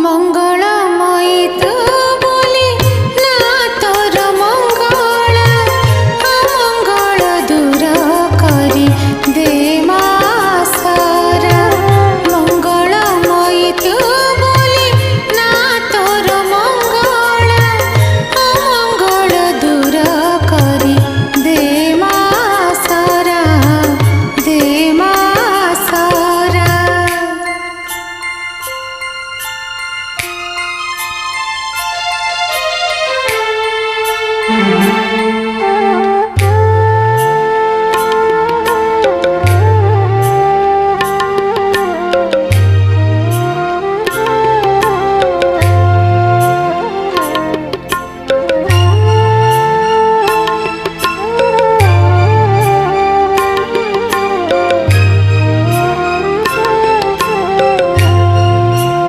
मंगलमयित बोली ना तोर मंगल अमंगल दूर करी दे मा सारा मंगलमयित बोली ना तोर मंगल अमंगल दूर करी दे मा सारा दे मा सारा। Mm-hmm.